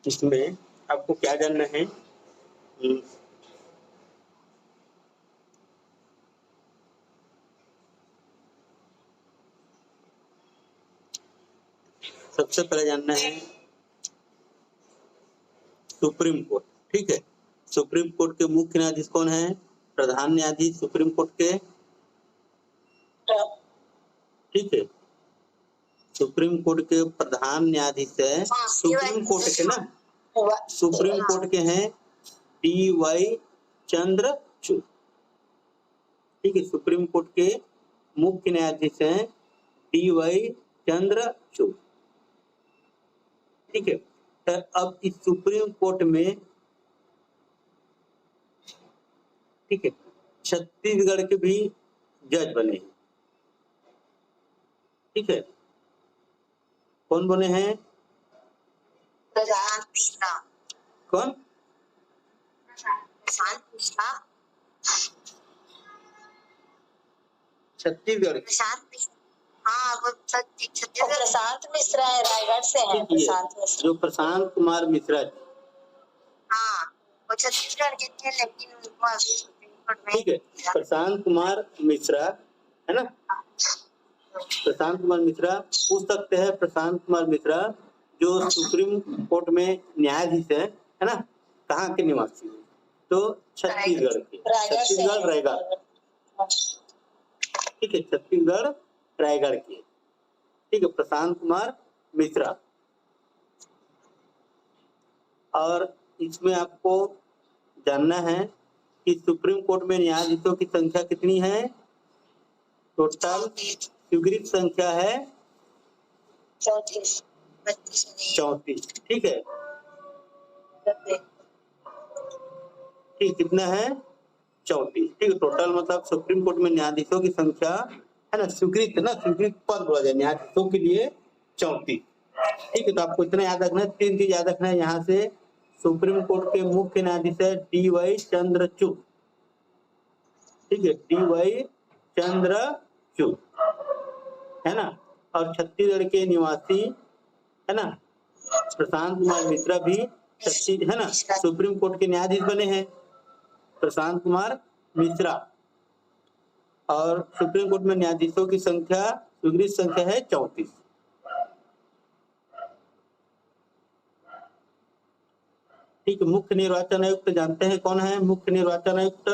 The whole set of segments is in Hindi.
इसमें आपको क्या जानना है? सबसे पहले जानना है सुप्रीम कोर्ट। ठीक है, सुप्रीम कोर्ट के मुख्य न्यायाधीश कौन है? प्रधान न्यायाधीश सुप्रीम कोर्ट के। ठीक है, सुप्रीम कोर्ट के प्रधान न्यायाधीश है सुप्रीम कोर्ट के ना, सुप्रीम कोर्ट के हैं डी.वाई. चंद्रचूड़। ठीक है, सुप्रीम कोर्ट के मुख्य न्यायाधीश हैं डी.वाई. चंद्रचूड़। ठीक है, तो अब इस सुप्रीम कोर्ट में, ठीक है, छत्तीसगढ़ के भी जज बने हैं। ठीक है, कौन बने हैं? कौन? छत्तीसगढ़ के। छत्तीसगढ़ प्रशांत मिश्रा है, रायगढ़ से है प्रशांत मिश्रा। जो प्रशांत कुमार मिश्रा जी। हाँ, वो छत्तीसगढ़ के थे लेकिन उनको अभी सुप्रीम कोर्ट में। ठीक है, प्रशांत कुमार मिश्रा है ना, प्रशांत कुमार मिश्रा पूछ सकते हैं। प्रशांत कुमार मिश्रा जो सुप्रीम कोर्ट में न्यायाधीश है ना, कहाँ के निवासी है? तो छत्तीसगढ़ के, छत्तीसगढ़ रायगढ़। ठीक है, छत्तीसगढ़ रायगढ़ के। ठीक है, प्रशांत कुमार मिश्रा। और इसमें आपको जानना है कि सुप्रीम कोर्ट में न्यायाधीशों की संख्या कितनी है? टोटल स्वीकृत संख्या है 34। ठीक है, ठीक, कितना है? 34। ठीक है, टोटल मतलब सुप्रीम कोर्ट में न्यायाधीशों की संख्या है ना, स्वीकृत ना, स्वीकृत पद बोला जाए न्यायाधीशों के लिए 34। ठीक है, तो आपको इतना याद रखना है, 3 चीज याद रखना है यहाँ से। सुप्रीम कोर्ट के मुख्य न्यायाधीश है डी.वाई. चंद्रचूड़। ठीक है, डी.वाई. चंद्रचूड़ है ना। और छत्तीसगढ़ के निवासी है ना प्रशांत कुमार मिश्रा भी छत्तीस है ना, सुप्रीम कोर्ट के न्यायाधीश बने हैं प्रशांत कुमार मिश्रा। और सुप्रीम कोर्ट में न्यायाधीशों की संख्या, स्वीकृत संख्या है 34। ठीक है, मुख्य निर्वाचन आयुक्त जानते हैं कौन है? मुख्य निर्वाचन आयुक्त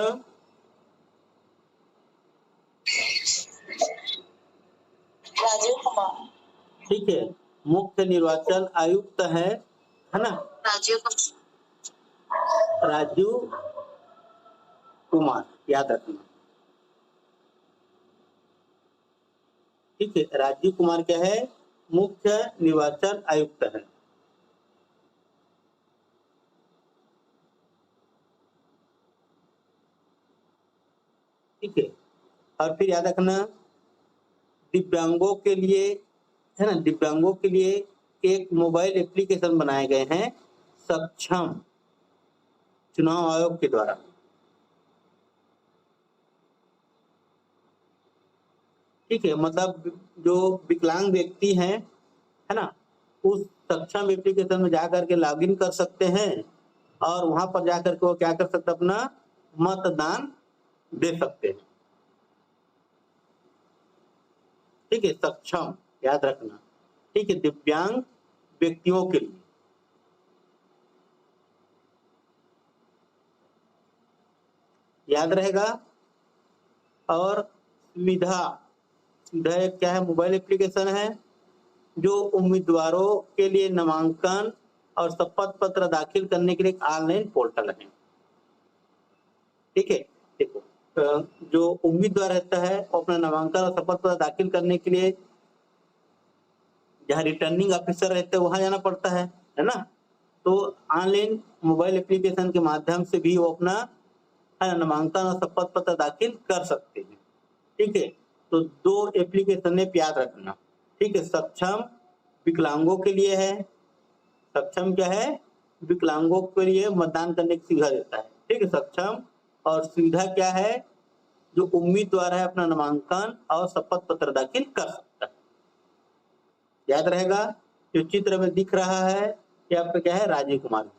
राजीव कुमार। ठीक है, मुख्य निर्वाचन आयुक्त है ना राजीव कुमार, याद रखना। ठीक है, राजीव कुमार क्या है? मुख्य निर्वाचन आयुक्त है। ठीक है, और फिर याद रखना दिव्यांगों के लिए है ना, दिव्यांगों के लिए एक मोबाइल एप्लीकेशन बनाए गए हैं सक्षम चुनाव आयोग के द्वारा। ठीक है, मतलब जो विकलांग व्यक्ति हैं है ना, उस सक्षम एप्लीकेशन में जाकर के लॉगिन कर सकते हैं और वहां पर जाकर के वो क्या कर सकते हैं? अपना मतदान दे सकते हैं। ठीक है, सक्षम याद रखना। ठीक है, दिव्यांग व्यक्तियों के लिए याद रहेगा। और सुविधा एक क्या है? मोबाइल एप्लीकेशन है जो उम्मीदवारों के लिए नामांकन और शपथ पत्र दाखिल करने के लिए एक ऑनलाइन पोर्टल है। ठीक है, देखो जो उम्मीदवार रहता है वो अपना नामांकन और शपथ पत्र दाखिल करने के लिए जहाँ रिटर्निंग ऑफिसर रहते हैं वहां जाना पड़ता है ना। तो ऑनलाइन मोबाइल एप्लीकेशन के माध्यम से भी वो अपना नामांकन और शपथ पत्र दाखिल कर सकते हैं। ठीक है, तो 2 एप्लीकेशन है, याद रखना। ठीक है, सक्षम विकलांगों के लिए है, सक्षम क्या है? विकलांगों के लिए मतदान करने की सुविधा देता है। ठीक है, सक्षम। और सुविधा क्या है? जो उम्मीदवार है अपना नामांकन और शपथ पत्र दाखिल कर सकता है। याद रहेगा, जो चित्र में दिख रहा है ये आपका क्या है, राजीव कुमार जी।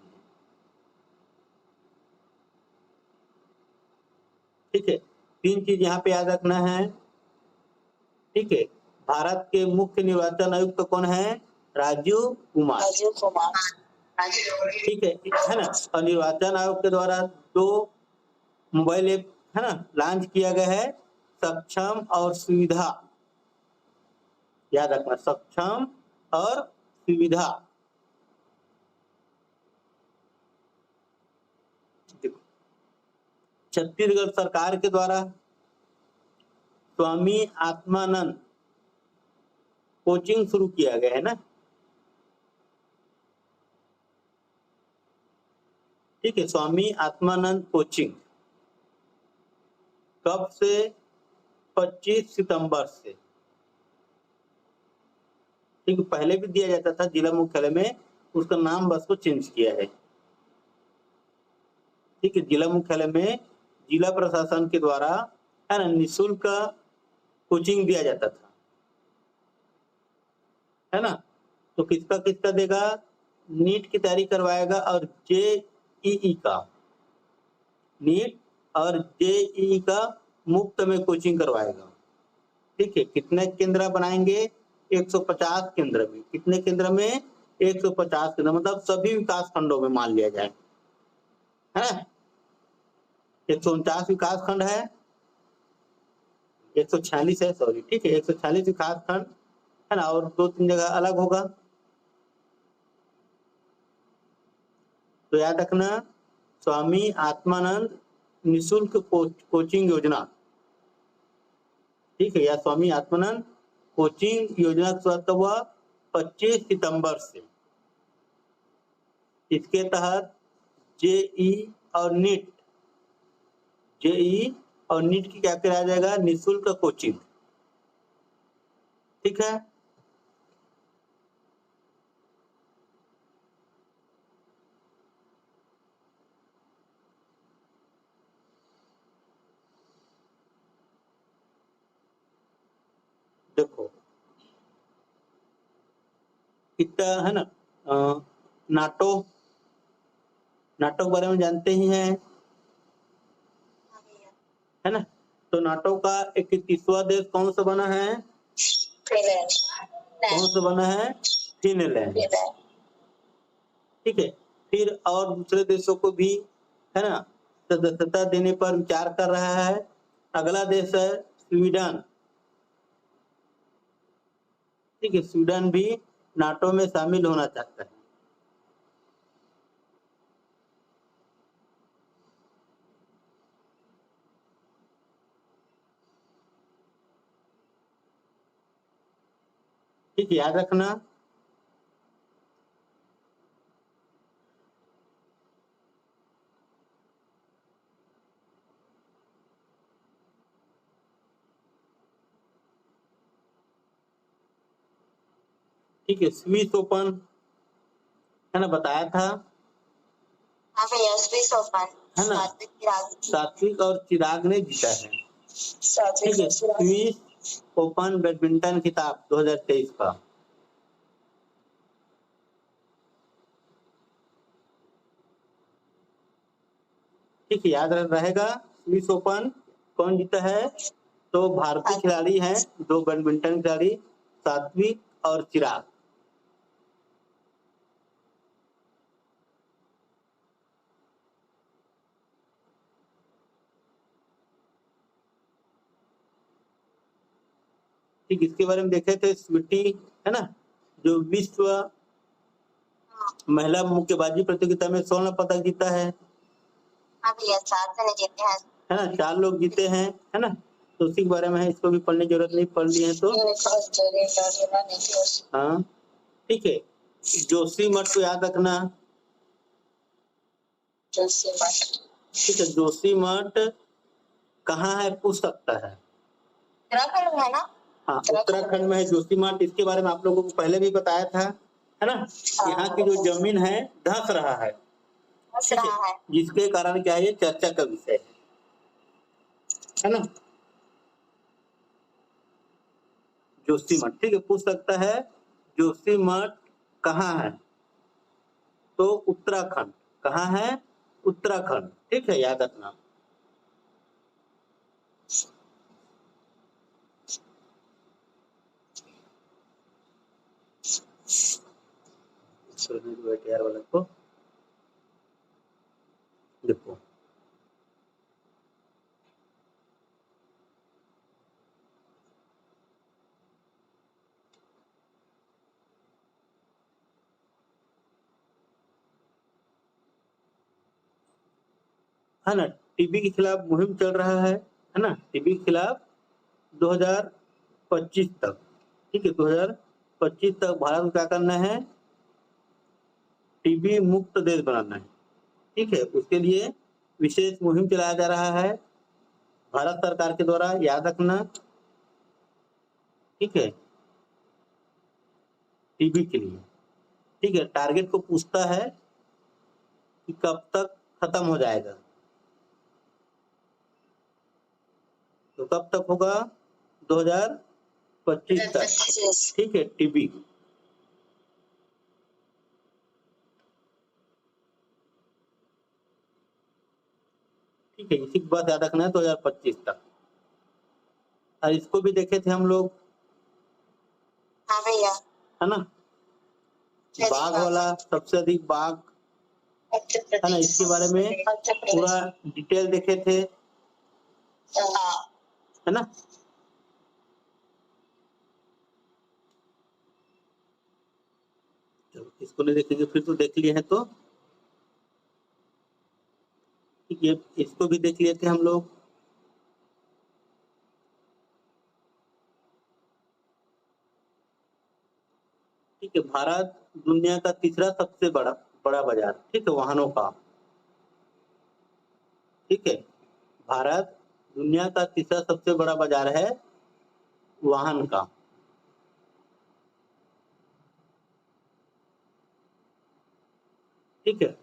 ठीक है, 3 चीज यहाँ पे याद रखना है। ठीक है, भारत के मुख्य निर्वाचन आयुक्त कौन है, राजीव कुमार। राजीव कुमार। ठीक है ना। और निर्वाचन आयोग के द्वारा 2 मोबाइल ऐप है ना लॉन्च किया गया है, सक्षम और सुविधा। याद रखना, सक्षम और सुविधा। छत्तीसगढ़ सरकार के द्वारा स्वामी आत्मानंद कोचिंग शुरू किया गया है ना। ठीक है, स्वामी आत्मानंद कोचिंग कब से, 25 सितंबर से। ठीक है, पहले भी दिया जाता था जिला मुख्यालय में, उसका नाम बस को चेंज किया है। ठीक है, जिला मुख्यालय में जिला प्रशासन के द्वारा है ना निःशुल्क कोचिंग दिया जाता था, है ना। तो किसका किसका देगा, नीट की तैयारी करवाएगा और जेईई का, नीट और जेईई का मुफ्त में कोचिंग करवाएगा। ठीक है, कितने केंद्र बनाएंगे, 150 केंद्र में। कितने केंद्र में, 150 केंद्र, मतलब सभी विकास खंडों में मान लिया जाए, है ना। 149 विकास खंड है, 146 है, सॉरी। ठीक है, 146 विकास खंड है ना, और 2-3 जगह अलग होगा। तो याद रखना, स्वामी आत्मानंद निःशुल्क कोचिंग योजना। ठीक है, या स्वामी आत्मानंद कोचिंग योजना की शुरुआत हुआ 25 सितंबर से। इसके तहत जेई और नीट, जेई और नीट की क्या कराया जाएगा, निःशुल्क कोचिंग। ठीक है, देखो कितना है ना, नाटो, नाटो के बारे में जानते ही हैं, है ना। तो नाटो का 31वां देश कौन सा बना है, कौन सा बना है, फिनलैंड। ठीक है, फिर और दूसरे देशों को भी है ना सदस्यता देने पर विचार कर रहा है। अगला देश है स्वीडन। ठीक है, स्वीडन भी नाटो में शामिल होना चाहता है। ठीक है, याद रखना। ठीक है, स्विस ओपन है ना, बताया था, हाँ भैया, स्विस ओपन है ना, सात्विक और चिराग ने जीता है। ठीक है, स्विस ओपन बैडमिंटन खिताब 2023 का। ठीक है, याद रहेगा, स्विस ओपन कौन जीता है, तो भारतीय खिलाड़ी हैं 2 बैडमिंटन खिलाड़ी, सात्विक और चिराग। ठीक, इसके बारे में देखे थे, स्वीटी है ना, जो विश्व महिला मुक्केबाजी प्रतियोगिता में स्वर्ण पदक जीता है। हाँ भैया, 4 जने जीते हैं, है ना, 4 लोग जीते हैं, है ना। तो उसी के बारे में है, इसको भी पढ़ने की जरूरत नहीं, पढ़ लिए हैं तो। हाँ, ठीक है, जोशीमठ को याद रखना। ठीक है, जोशीमठ कहाँ है, पूछ सकता है। उत्तराखंड में है ना। हाँ, उत्तराखंड में है जोशीमठ। इसके बारे में आप लोगों को पहले भी बताया था, है ना। यहाँ की जो जमीन है धंस रहा है, जिसके कारण क्या है, ये चर्चा का विषय है ना, जोशीमठ। ठीक है, पूछ सकता है जोशीमठ कहाँ है। तो उत्तराखंड कहाँ है? उत्तराखंड। ठीक है, याद रखना। वाला को देखो, है ना, टीबी के खिलाफ मुहिम चल रहा है ना, टीबी के खिलाफ 2025 तक। ठीक है, 2025 तक भारत को क्या करना है? टीबी मुक्त देश बनाना है। ठीक है, उसके लिए विशेष मुहिम चलाया जा रहा है भारत सरकार के द्वारा, याद रखना। ठीक है, टीबी के लिए। ठीक है, टारगेट को पूछता है कि कब तक खत्म हो जाएगा, तो कब तक होगा? 2025 तक। ठीक है, टीबी। ठीक है, इसी की बात याद रखना है, 2025 तक। और इसको भी देखे थे हम लोग, हाँ भैया। है ना, बाघ वाला, सबसे अधिक बाघ, है ना, इसके बारे में पूरा डिटेल देखे थे, है ना। चलो, इसको नहीं देखेंगे, फिर तो देख लिए हैं तो ठीक है, इसको भी देख लिए थे हम लोग। ठीक है, भारत दुनिया का तीसरा सबसे बड़ा बाजार, ठीक है, वाहनों का। ठीक है, भारत दुनिया का तीसरा सबसे बड़ा बाजार है वाहन का। ठीक है,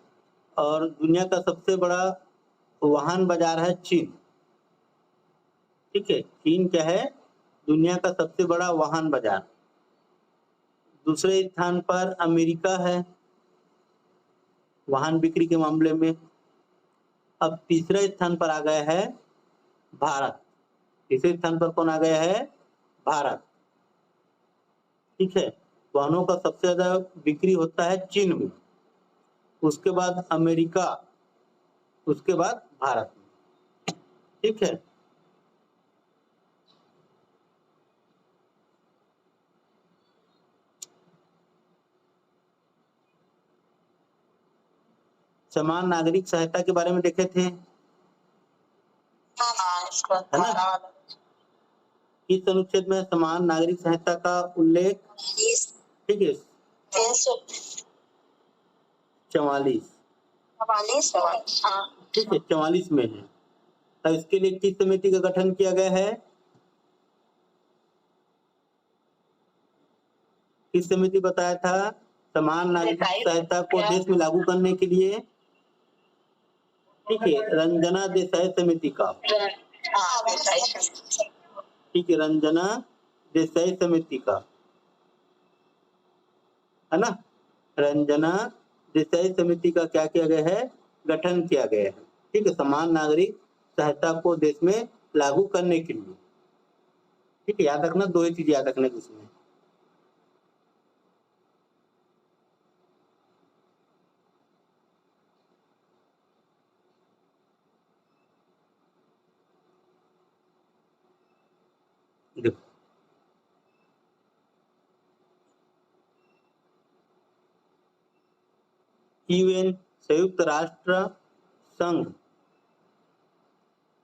और दुनिया का सबसे बड़ा वाहन बाजार है चीन। ठीक है, चीन क्या है? दुनिया का सबसे बड़ा वाहन बाजार। दूसरे स्थान पर अमेरिका है वाहन बिक्री के मामले में। अब तीसरे स्थान पर आ गया है भारत। तीसरे स्थान पर कौन आ गया है? भारत। ठीक है, वाहनों का सबसे ज्यादा बिक्री होता है चीन में, उसके बाद अमेरिका, उसके बाद भारत में। ठीक है, समान नागरिक सहायता के बारे में देखे थे, है ना। इस अनुच्छेद में समान नागरिक सहायता का उल्लेख, ठीक है, 44, ठीक है, 44 में है। तो इसके लिए किस समिति का गठन किया गया है? किस समिति बताया था समान नागरिक सहायता को देश में लागू करने के लिए? ठीक है, रंजना देसाई समिति का। ठीक है, रंजना देसाई समिति का, है ना। रंजना देसाई समिति का क्या किया गया है? गठन किया गया है। ठीक है, समान नागरिक सहायता को देश में लागू करने के लिए। ठीक है, याद रखना, दो ही चीज याद रखने की उसमें। देखो, यूएन संयुक्त राष्ट्र संघ,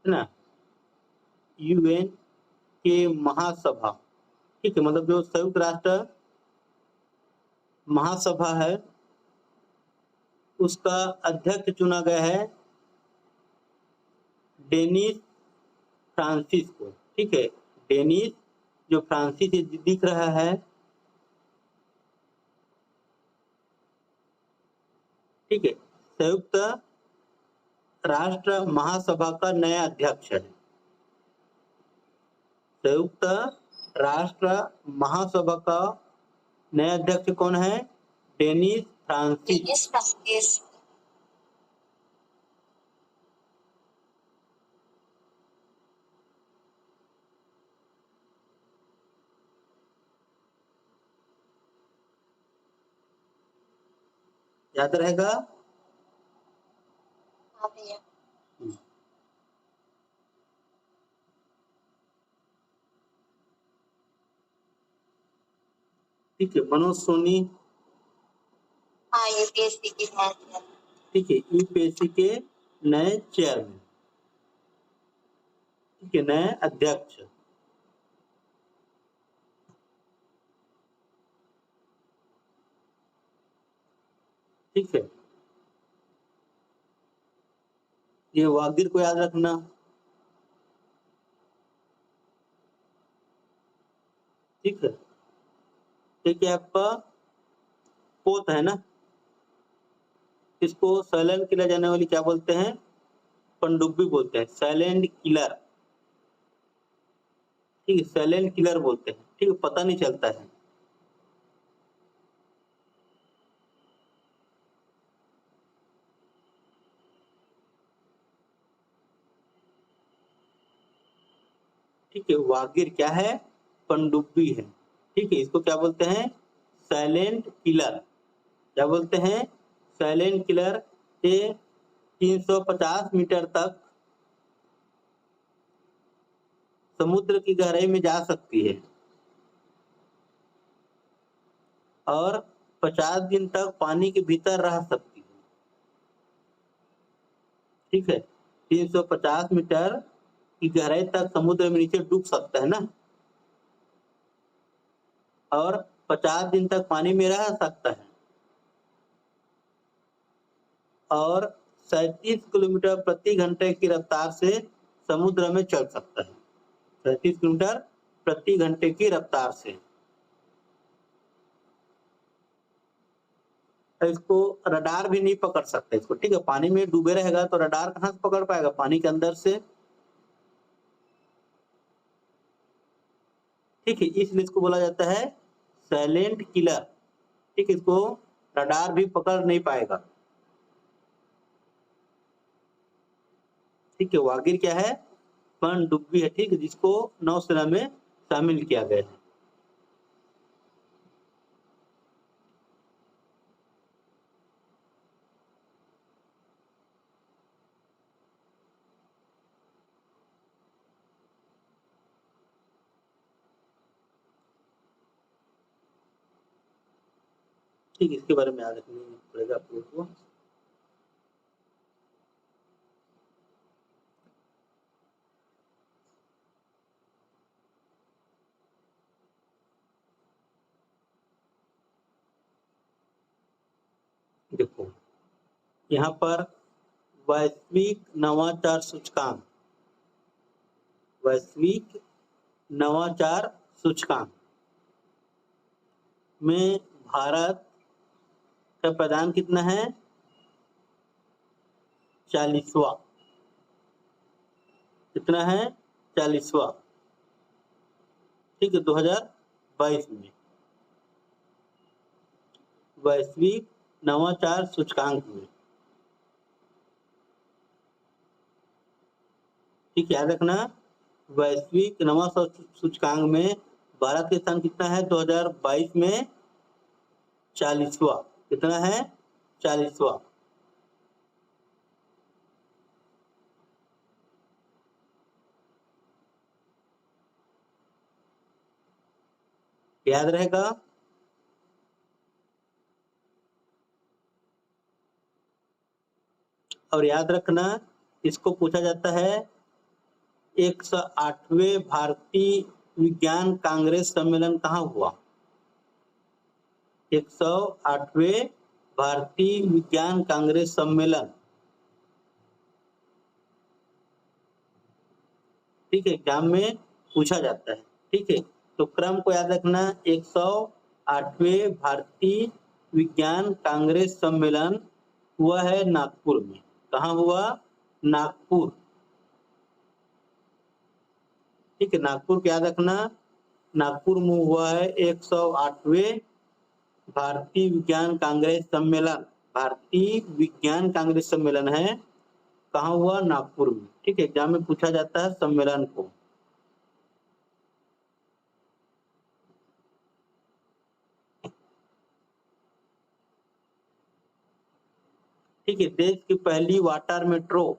है ना, यूएन के महासभा। ठीक है, मतलब जो संयुक्त राष्ट्र महासभा है उसका अध्यक्ष चुना गया है डेनिस फ्रांसिस को। ठीक है, डेनिस जो फ्रांसिस दिख रहा है, ठीक है, संयुक्त राष्ट्र महासभा का नया अध्यक्ष है। संयुक्त राष्ट्र महासभा का नया अध्यक्ष कौन है? डेनिस फ्रांसीसी, British practice. याद रहेगा। हाँ भैया। ठीक है, मनोज सोनी, हाँ यूपीएससी की है। ठीक है, यूपीएससी के नए चेयरमैन, ठीक है, नए अध्यक्ष। ठीक है, ये वागिर को याद रखना। ठीक है, ठीक है, आपका पोत है ना, इसको साइलेंट किलर जाने वाली क्या बोलते हैं? पनडुब्बी बोलते हैं, साइलेंट किलर। ठीक है, साइलेंट किलर बोलते हैं। ठीक है, पता नहीं चलता है। ठीक है, वागिर क्या है? पनडुब्बी है। ठीक है, इसको क्या बोलते हैं? Silent killer. क्या बोलते हैं? Silent killer. ये 350 मीटर तक समुद्र की गहराई में जा सकती है और 50 दिन तक पानी के भीतर रह सकती है। ठीक है, 350 मीटर की गहराई तक समुद्र में नीचे डूब सकता है ना, और 50 दिन तक पानी में रह सकता है, और 37 किलोमीटर प्रति घंटे की रफ्तार से समुद्र में चल सकता है। 37 किलोमीटर प्रति घंटे की रफ्तार से। इसको रडार भी नहीं पकड़ सकते इसको। ठीक है, पानी में डूबे रहेगा तो रडार कहाँ से पकड़ पाएगा? पानी के अंदर से। ठीक है, इसलिए इसको बोला जाता है साइलेंट किलर। ठीक है, इसको रडार भी पकड़ नहीं पाएगा। ठीक है, वागिर क्या है? पनडुब्बी है। ठीक है, जिसको नौसेना में शामिल किया गया है। ठीक है, इसके बारे में याद रखना पड़ेगा आप लोगों को। देखो, यहाँ पर वैश्विक नवाचार सूचकांक, वैश्विक नवाचार सूचकांक में भारत का प्रदान कितना है? 40वां। कितना है? 40वां। ठीक है, 2022 में वैश्विक नवाचार सूचकांक में। ठीक, याद रखना, वैश्विक नवाचार सूचकांक में भारत का स्थान कितना है? 2022 में 40वां। कितना है? 40वां। याद रहेगा। और याद रखना, इसको पूछा जाता है 108वें भारतीय विज्ञान कांग्रेस सम्मेलन कहाँ हुआ? 108वें भारतीय विज्ञान कांग्रेस सम्मेलन। ठीक है, एग्जाम में पूछा जाता है। ठीक है, तो क्रम को याद रखना, 108वें भारतीय विज्ञान कांग्रेस सम्मेलन हुआ है नागपुर में। कहाँ हुआ? नागपुर। ठीक है, नागपुर को याद रखना, नागपुर में हुआ है 108वें भारतीय विज्ञान कांग्रेस सम्मेलन, भारतीय विज्ञान कांग्रेस सम्मेलन है, कहाँ हुआ? नागपुर में। ठीक है, एग्जाम में पूछा जाता है सम्मेलन को। ठीक है, देश की पहली वाटर मेट्रो,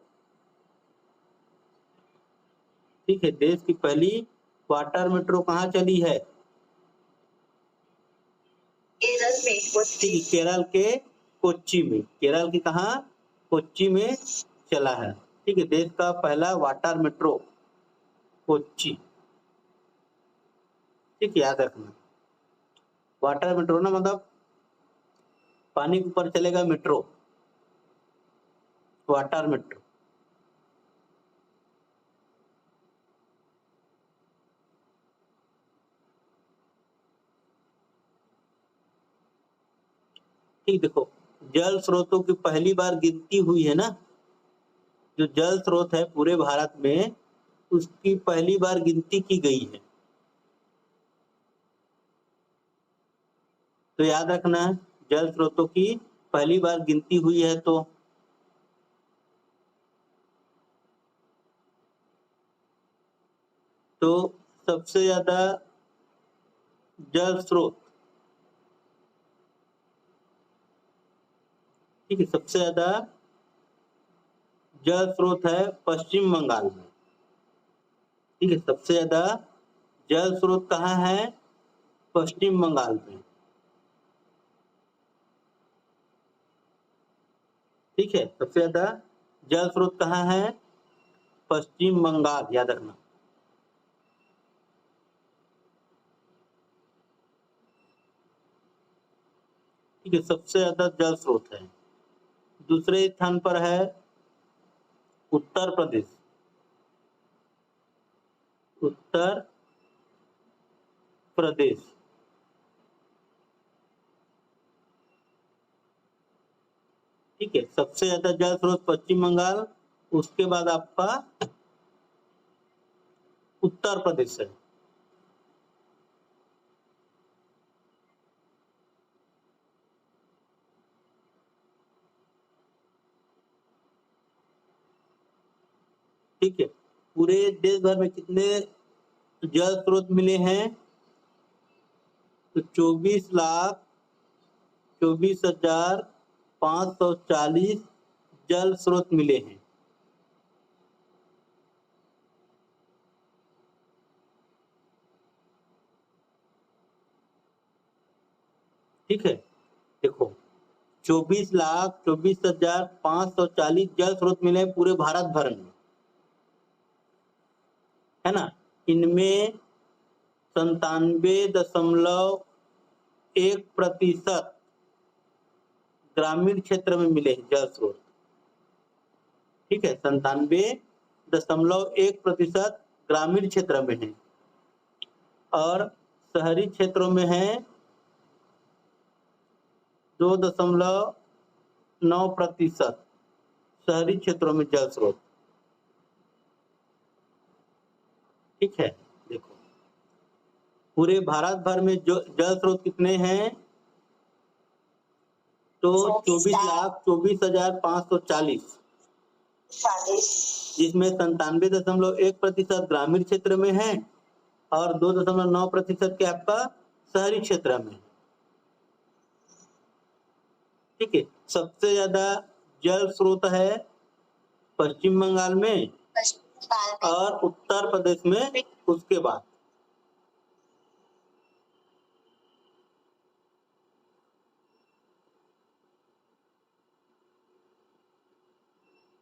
ठीक है, देश की पहली वाटर मेट्रो कहाँ चली है? केरल में ठीक कोच्चि। है, केरल के कोच्चि में, केरल की कहाँ? कोच्चि में चला है। ठीक है, देश का पहला वाटर मेट्रो कोच्चि। ठीक है, याद रखना, वाटर मेट्रो ना मतलब पानी के ऊपर चलेगा मेट्रो, वाटर मेट्रो। ठीक, देखो जल स्रोतों की पहली बार गिनती हुई है ना, जो जल स्रोत है पूरे भारत में उसकी पहली बार गिनती की गई है। तो याद रखना, जल स्रोतों की पहली बार गिनती हुई है तो सबसे ज्यादा जल स्रोत, ठीक है, सबसे ज्यादा जल स्रोत है पश्चिम बंगाल में। ठीक है, सबसे ज्यादा जल स्रोत कहाँ है? पश्चिम बंगाल में। ठीक है, सबसे ज्यादा जल स्रोत कहाँ है? पश्चिम बंगाल, याद रखना। ठीक है, सबसे ज्यादा जल स्रोत है। दूसरे स्थान पर है उत्तर प्रदेश, उत्तर प्रदेश। ठीक है, सबसे ज्यादा जल स्रोत पश्चिम बंगाल, उसके बाद आपका उत्तर प्रदेश है। ठीक है, पूरे देश भर में कितने जल स्रोत मिले हैं? तो 24,24,540 जल स्रोत मिले हैं। ठीक है, देखो 24,24,540 जल स्रोत मिले हैं पूरे भारत भर में, है ना। इनमें 97.1% ग्रामीण क्षेत्र में मिले हैं जल स्रोत। ठीक है, 97.1% ग्रामीण क्षेत्र में है और शहरी क्षेत्रों में है 2.9% शहरी क्षेत्रों में जल स्रोत। ठीक है, देखो पूरे भारत भर में जो जल स्रोत कितने हैं? तो 24,24,540, जिसमें 97.1% ग्रामीण क्षेत्र में है और 2.9% के आपका शहरी क्षेत्र में। ठीक है, सबसे ज्यादा जल स्रोत है पश्चिम बंगाल में और उत्तर प्रदेश में उसके बाद।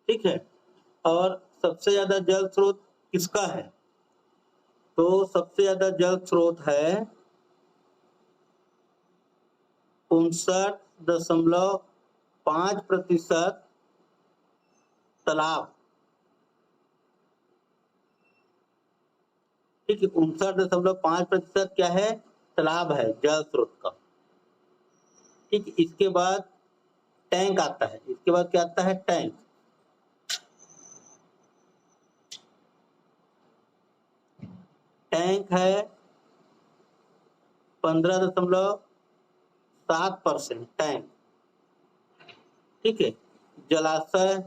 ठीक है, और सबसे ज्यादा जल स्रोत किसका है? तो सबसे ज्यादा जल स्रोत है 59.5% तालाब। ठीक है, 59.5% क्या है? तालाब है जल स्रोत का। ठीक, इसके बाद टैंक आता है, इसके बाद क्या आता है? टैंक। टैंक है 15.7 7% टैंक, ठीक है। जलाशय,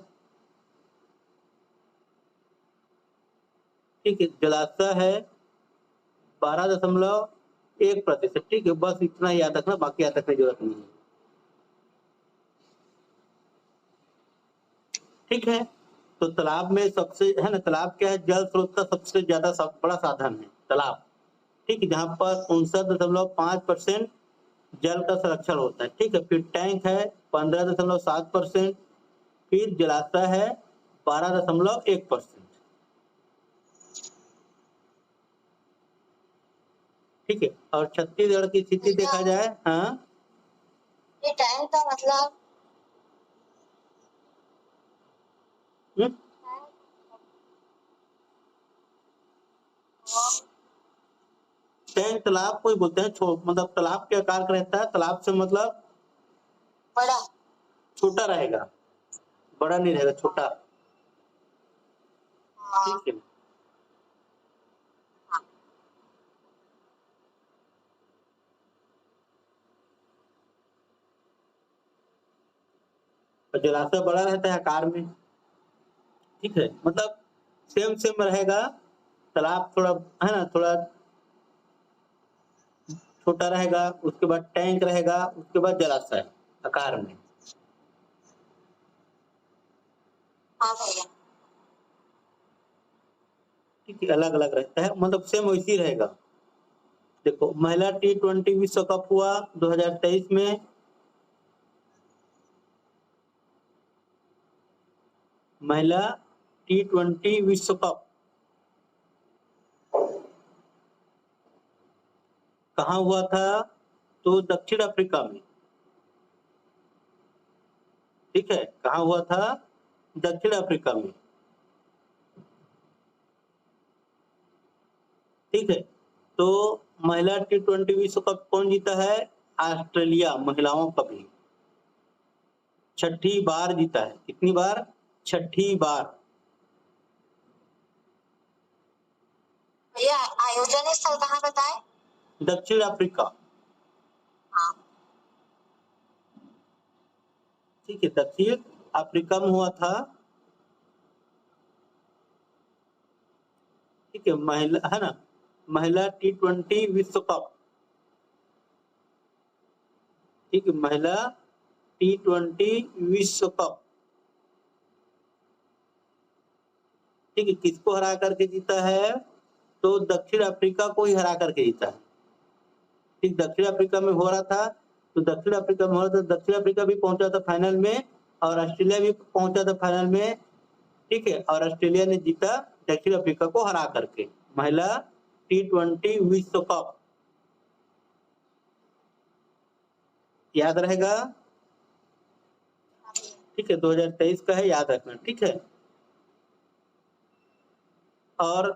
ठीक है, जलाशय है 12.1%, ठीक है। बस इतना याद रखना, बाकी याद रखने की जरूरत नहीं है, ठीक है। तो तालाब में सबसे है ना, तालाब क्या है, जल स्रोत का सबसे ज्यादा बड़ा साधन है तालाब, ठीक है, जहाँ पर 59.5% जल का संरक्षण होता है, ठीक है। फिर टैंक है 15.7%, फिर जलाशय है 12.1%, ठीक है। और छत्तीसगढ़ की स्थिति देखा जाए, हाँ, ये टैंक का मतलब टैंक तालाब को ही बोलते हैं, मतलब तालाब के आकार का रहता है, तालाब से मतलब बड़ा, छोटा रहेगा, बड़ा नहीं रहेगा, छोटा, हाँ, ठीक है। और जलाशय बड़ा रहता है आकार में, ठीक है, मतलब सेम सेम रहेगा। तालाब थोड़ा है ना, थोड़ा छोटा रहेगा, उसके बाद टैंक रहेगा, उसके बाद जलाशय आकार में, हाँ भैया, ठीक है, अलग अलग रहता है, मतलब सेम वैसी रहेगा। देखो, महिला T20 विश्व कप हुआ 2023 में, महिला T20 विश्व कप कहाँ हुआ था, तो दक्षिण अफ्रीका में, ठीक है, कहाँ हुआ था, दक्षिण अफ्रीका में, ठीक है। तो महिला T20 विश्व कप कौन जीता है, ऑस्ट्रेलिया, महिलाओं का भी 6ठी बार जीता है, कितनी बार, 6ठी बार। भैया आयोजन स्थल कहाँ बताए, दक्षिण अफ्रीका, हाँ, ठीक है, दक्षिण अफ्रीका में हुआ था, ठीक है। महिला है ना, महिला T20 विश्व कप, ठीक है, महिला T20 विश्व कप, ठीक है, किसको हरा करके जीता है, तो दक्षिण अफ्रीका को ही हरा करके जीता है, ठीक। दक्षिण अफ्रीका में हो रहा था, तो दक्षिण अफ्रीका में हो रहा था, दक्षिण अफ्रीका भी पहुंचा था फाइनल में, और ऑस्ट्रेलिया भी पहुंचा था फाइनल में, ठीक है। और ऑस्ट्रेलिया ने जीता दक्षिण अफ्रीका को हरा करके, महिला T20 विश्व कप, याद रहेगा, ठीक है, 2023 का है, याद रखना, ठीक है। और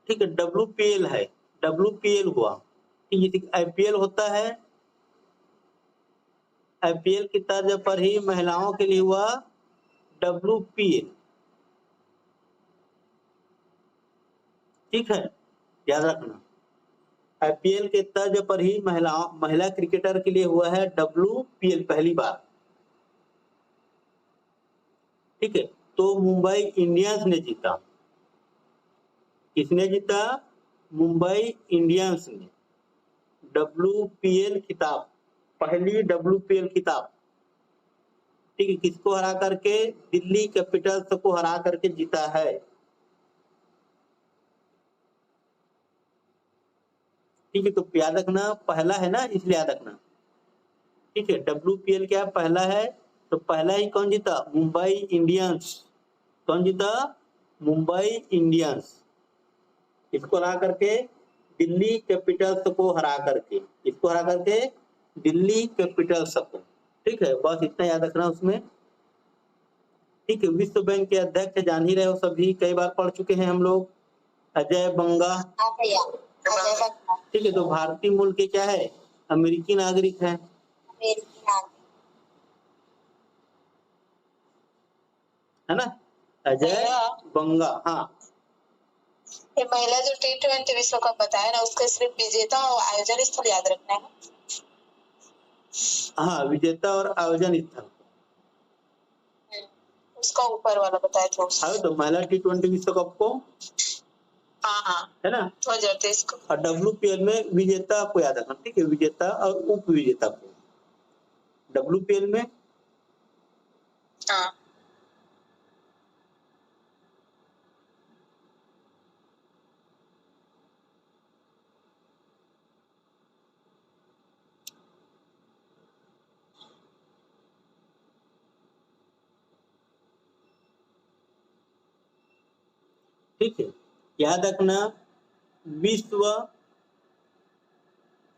ठीक है, WPL है, WPL हुआ, ठीक है, IPL होता है, IPL की तर्ज पर ही महिलाओं के लिए हुआ WPL, ठीक है, याद रखना। IPL के तर्ज पर ही महिला क्रिकेटर के लिए हुआ है WPL पहली बार, ठीक है। तो मुंबई इंडियंस ने जीता, किसने जीता, मुंबई इंडियंस ने WPL खिताब, पहली WPL खिताब, ठीक है, किसको हरा करके, दिल्ली कैपिटल्स को हरा करके जीता है, ठीक है। तो याद रखना, पहला है ना, इसलिए याद रखना, ठीक है। WPL क्या है, पहला है, तो पहला ही कौन जीता, मुंबई इंडियंस, कौन जीता, मुंबई इंडियंस, इसको हरा करके दिल्ली कैपिटल्स को हरा करके, इसको हरा करके दिल्ली कैपिटल्स को, ठीक है, बस इतना याद रखना उसमें, ठीक है। विश्व बैंक के अध्यक्ष जान ही रहे हो सभी, कई बार पढ़ चुके हैं हम लोग, अजय बंगा, हाँ भैया, अजय बंगा, ठीक है। तो भारतीय मूल के क्या है, अमेरिकी नागरिक है, अमेरिकी नागरिक, है ना, अजय बंगा, हाँ। ये महिला जो T20 विश्व कप बताया ना, उसके सिर्फ विजेता और आयोजन स्थल याद रखना है। हाँ, विजेता और आयोजन स्थल। उसका ऊपर वाला बताया था हाँ, तो महिला T20 विश्व कप को, हाँ है ना, 2023 को। और WPL में विजेता को याद रखना, ठीक है, विजेता और उप विजेता को। WPL में हाँ ठीक है, याद रखना विश्व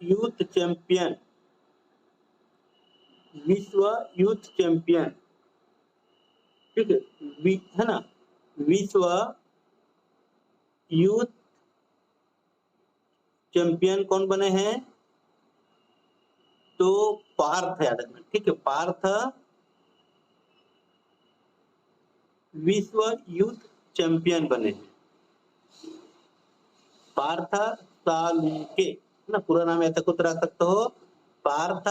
यूथ चैंपियन, विश्व यूथ चैंपियन, ठीक है ना, विश्व यूथ चैंपियन कौन बने हैं? तो पार्थ याद रखना, ठीक है, पार्थ विश्व यूथ चैंपियन बने हैं। पार्थ सालुंके, ना पूरा नाम ऐसा कुछ रख सकते हो, पार्थ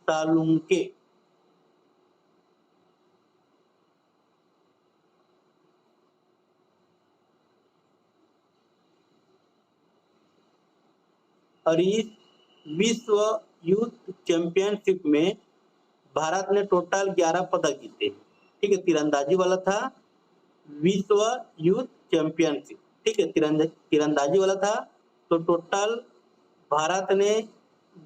सालुंके। और इस विश्व यूथ चैंपियनशिप में भारत ने टोटल 11 पदक जीते, ठीक है, तीरंदाजी वाला था विश्व यूथ चैंपियनशिप, ठीक है, तीरंदाजी वाला था। तो टोटल भारत ने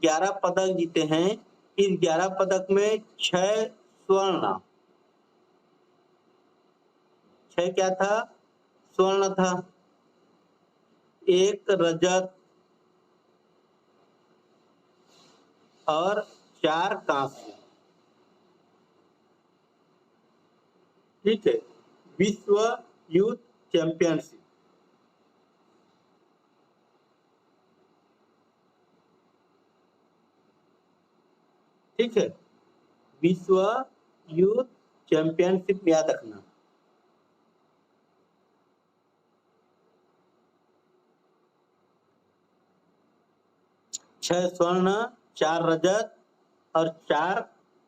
11 पदक जीते हैं। इस 11 पदक में 6 स्वर्ण, 6 क्या था? स्वर्ण था, 1 रजत और 4 कांस्य, ठीक है, विश्व यूथ चैंपियनशिप। ठीक है, विश्व यूथ चैंपियनशिप याद रखना। छह स्वर्ण, 4 रजत और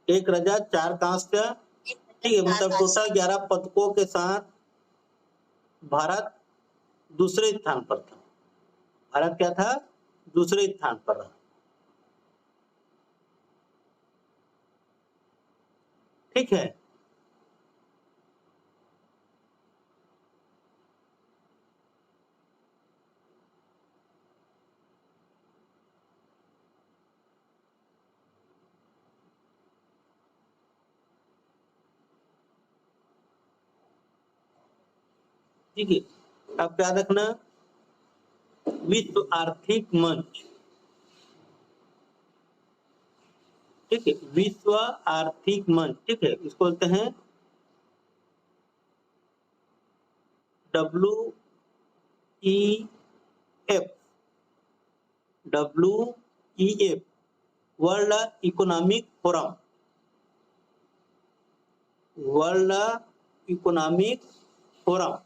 1 रजत, 4 कांस्य, ठीक है, मतलब टोटल 11 पदकों के साथ भारत दूसरे स्थान पर था। भारत क्या था? दूसरे स्थान पर रहा। ठीक है, ठीक है, अब याद रखना विश्व आर्थिक मंच, ठीक है, विश्व आर्थिक मंच, ठीक है, इसको बोलते हैं WEF, WEF, world economic forum, world economic forum,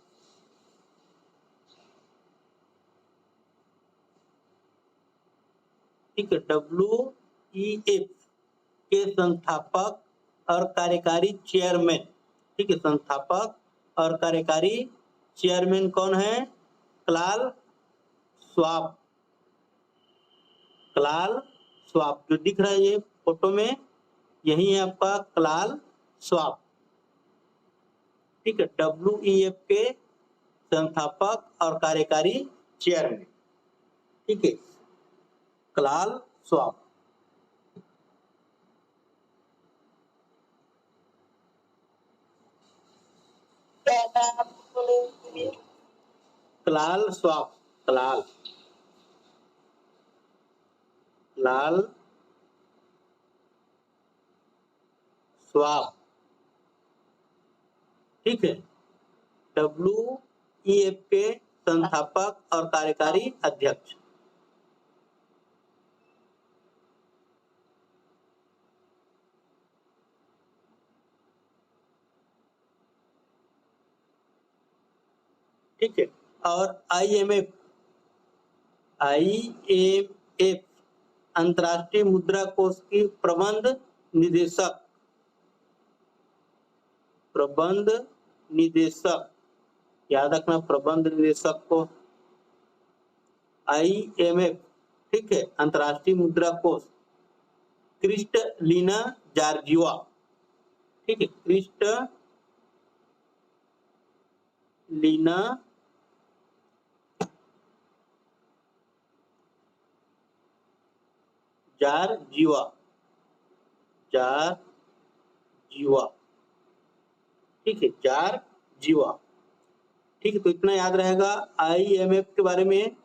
ठीक है, WEF के संस्थापक और कार्यकारी चेयरमैन, ठीक है, संस्थापक और कार्यकारी चेयरमैन कौन है? क्लाल श्वाब, क्लाल श्वाब, जो दिख रहा है ये फोटो में, यही है आपका क्लाल श्वाब, ठीक है, WEF के संस्थापक और कार्यकारी चेयरमैन, ठीक है, क्लाल श्वाब। क्लाल श्वाब, क्लाल श्वाब, ठीक है, WEF के संस्थापक और कार्यकारी अध्यक्ष। ठीक है, और IMF अंतर्राष्ट्रीय मुद्रा कोष की प्रबंध निदेशक, याद रखना प्रबंध निदेशक को IMF, ठीक है, अंतर्राष्ट्रीय मुद्रा कोष क्रिस्टलिना जॉर्जिवा, ठीक है, क्रिस्टलिना जॉर्जिवा, ठीक है, जॉर्जिवा, ठीक है। तो इतना याद रहेगा IMF के बारे में।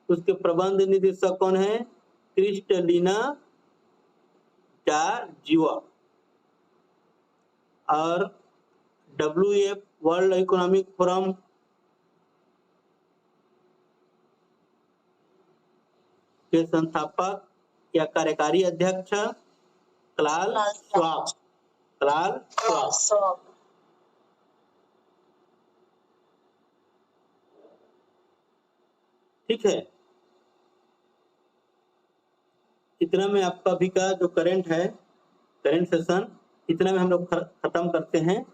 उसके प्रबंध निदेशक कौन है? Kristalina Georgieva. और WEF वर्ल्ड इकोनॉमिक फोरम के संस्थापक या कार्यकारी अध्यक्ष क्लास श्वाब। ठीक है, इतना में आपका अभी का जो करंट है, करंट सेशन, इतना में हम लोग खत्म करते हैं।